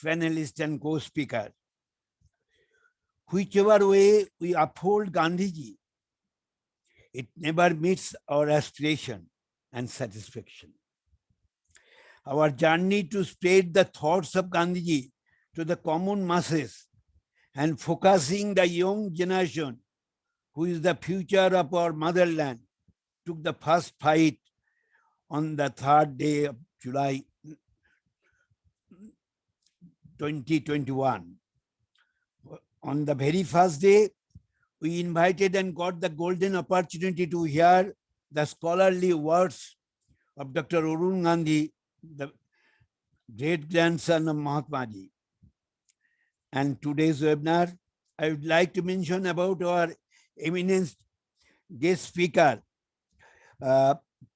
panelists and co-speakers. Whichever way we uphold Gandhiji, it never meets our aspiration and satisfaction. Our journey to spread the thoughts of Gandhiji to the common masses and focusing the young generation, who is the future of our motherland, took the first fight on the 3rd day of July 2021. On the very first day, we invited and got the golden opportunity to hear the scholarly words of Dr. Arun Gandhi, the great-grandson of Mahatma Ji. And today's webinar, I would like to mention about our eminent guest speaker,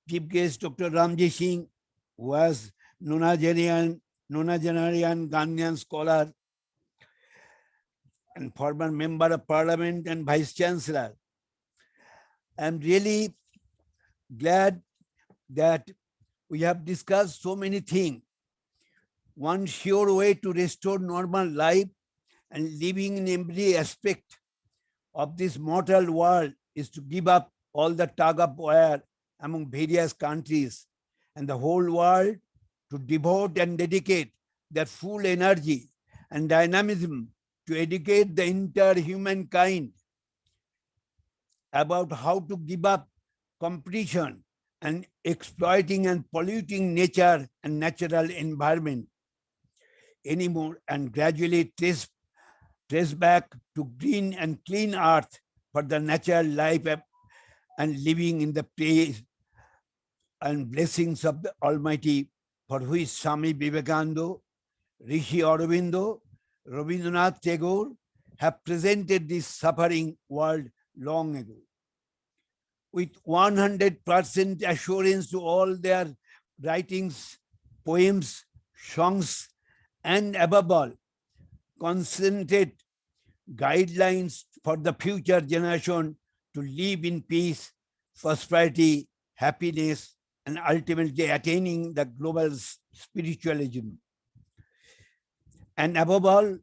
Chief Guest Dr. Ramji Singh, who was nonagenarian Gandhian scholar and former member of parliament and vice chancellor. I'm really glad that we have discussed so many things. One sure way to restore normal life and living in every aspect of this mortal world is to give up all the tug of war among various countries and the whole world to devote and dedicate their full energy and dynamism to educate the entire humankind about how to give up competition and exploiting and polluting nature and natural environment anymore, and gradually trace back to green and clean earth for the natural life and living in the praise and blessings of the Almighty, for which Swami Vivekananda, Rishi Aurobindo, Rabindranath Tagore have presented this suffering world long ago. With 100% assurance to all their writings poems, songs, and above all, concentrate guidelines for the future generation to live in peace, prosperity, happiness, and ultimately attaining the global spiritualism. And above all,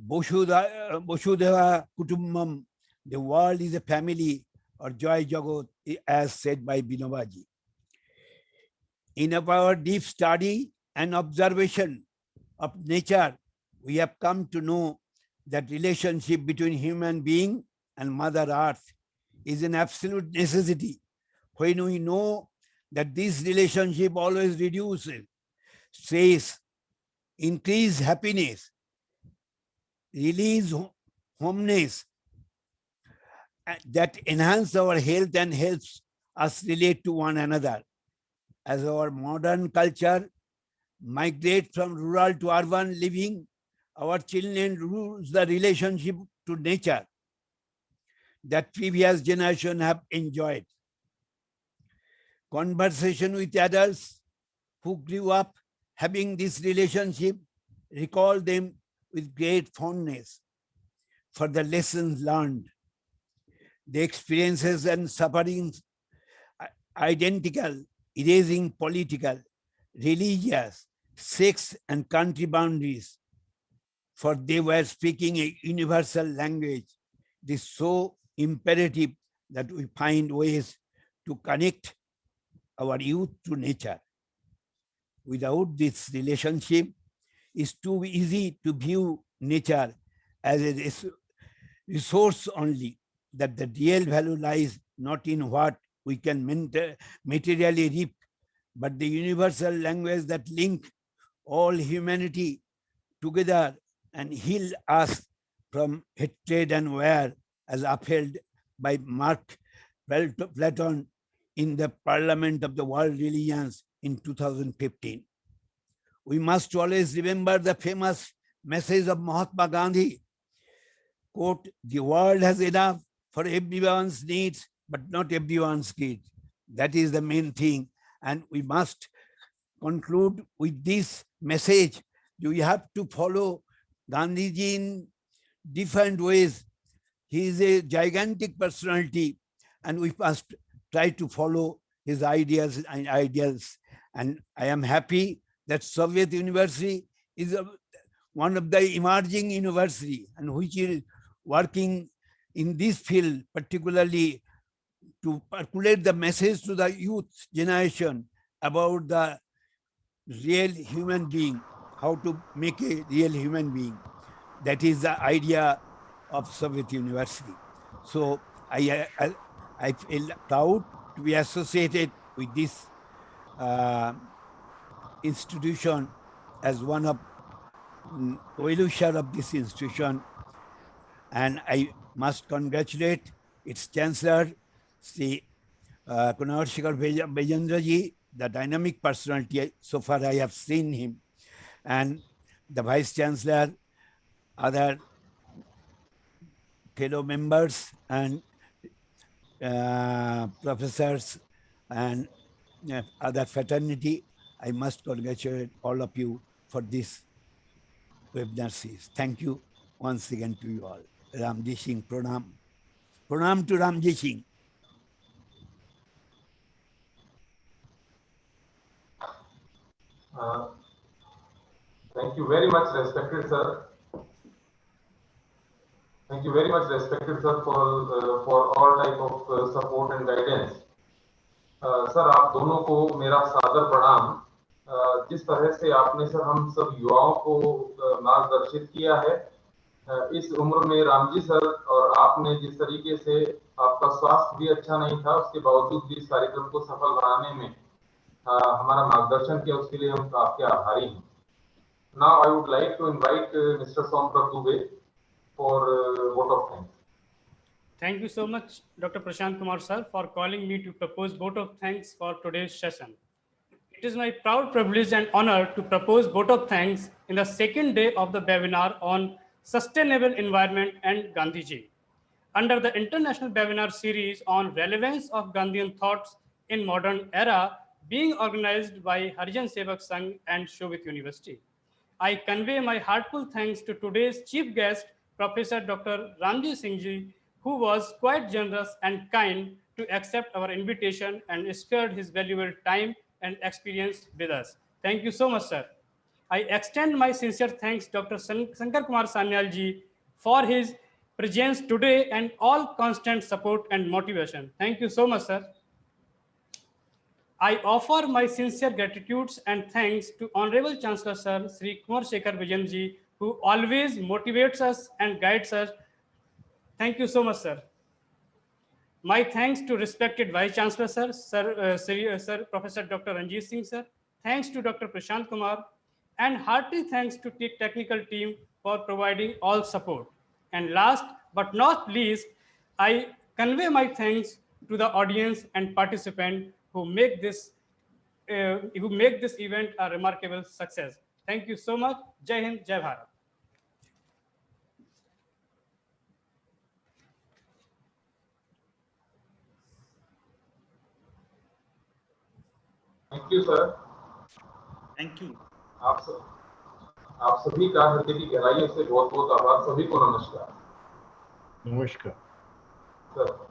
Vasudhaiva Kutumbam, the world is a family, or Joy Jagat, as said by Vinobaji. In our deep study and observation of nature, we have come to know that relationship between human being and Mother Earth is an absolute necessity. When we know that this relationship always reduces stress, increase happiness, release homeness, that enhance our health and helps us relate to one another. As our modern culture migrates from rural to urban living, our children lose the relationship to nature that previous generation have enjoyed. Conversation with adults who grew up having this relationship recall them with great fondness for the lessons learned. The experiences and sufferings identical, erasing political, religious, sex, and country boundaries, for they were speaking a universal language. It is so imperative that we find ways to connect our youth to nature. Without this relationship, it's too easy to view nature as a resource only, that the real value lies not in what we can materially reap, but the universal language that link all humanity together and heal us from hatred and war, as upheld by Mark Platon in the Parliament of the World Religions in 2015. We must always remember the famous message of Mahatma Gandhi, quote, "The world has enough for everyone's needs, but not everyone's needs." That is the main thing. And we must conclude with this message. We have to follow Gandhiji in different ways. He is a gigantic personality, and we must try to follow his ideas and ideals. And I am happy that Soviet University is one of the emerging university, and which is working in this field, particularly to percolate the message to the youth generation about the real human being, how to make a real human being. That is the idea of Soviet University. So I feel proud to be associated with this institution as one of well-wisher of this institution. And I must congratulate its Chancellor, Sri Kunal Shekhar Bejendra ji, the dynamic personality, so far I have seen him, and the Vice Chancellor, other fellow members and professors and other fraternity. I must congratulate all of you for this webinar series. Thank you once again to you all. Ramji Singh, pranam. Pranam to Ramji Singh. Thank you very much, respected sir. Thank you very much, respected sir, for all type of support and guidance. Sir, आप दोनों को मेरा सादर प्रणाम। जिस तरह से आपने सर हम सब युवाओं को मार्गदर्शित किया है, इस उम्र में रामजी सर और आपने जिस तरीके से, आपका स्वास्थ्य भी अच्छा नहीं था, उसके बावजूद भी इस कार्यक्रम को सफल बनाने में हमारा मार्गदर्शन किया, उसके लिए हम आपके आभारी हैं। Now I would like to invite Mr. Somprab Dubey for vote of thanks. Thank you so much, Dr. Prashant Kumar sir, for calling me to propose vote of thanks for today's session. It is my proud privilege and honor to propose vote of thanks in the second day of the webinar on sustainable environment and Gandhiji, under the international webinar series on relevance of Gandhian thoughts in modern era, being organized by Harijan Sevak Sangh and Shobit University. I convey my heartfelt thanks to today's chief guest, Professor Dr. Ramji Singh Ji, who was quite generous and kind to accept our invitation and spared his valuable time and experience with us. Thank you so much, sir. I extend my sincere thanks to Dr. Shankar Kumar Sanyal Ji for his presence today and all constant support and motivation. Thank you so much, sir. I offer my sincere gratitudes and thanks to Honorable Chancellor Sir Sri Kumar Shekhar Vijayan Ji, who always motivates us and guides us. Thank you so much, sir. My thanks to respected Vice Chancellor Sir, Professor Dr. Ranjit Singh sir. Thanks to Dr. Prashant Kumar, and hearty thanks to the technical team for providing all support. And last but not least, I convey my thanks to the audience and participant who make this event a remarkable success. Thank you so much. Jai Hind, Jai Bharat. Thank you, sir. Thank you. आप सभी का हृदय की गहराइयों से बहुत बहुत आभार। सभी को नमस्कार। नमस्कार सर।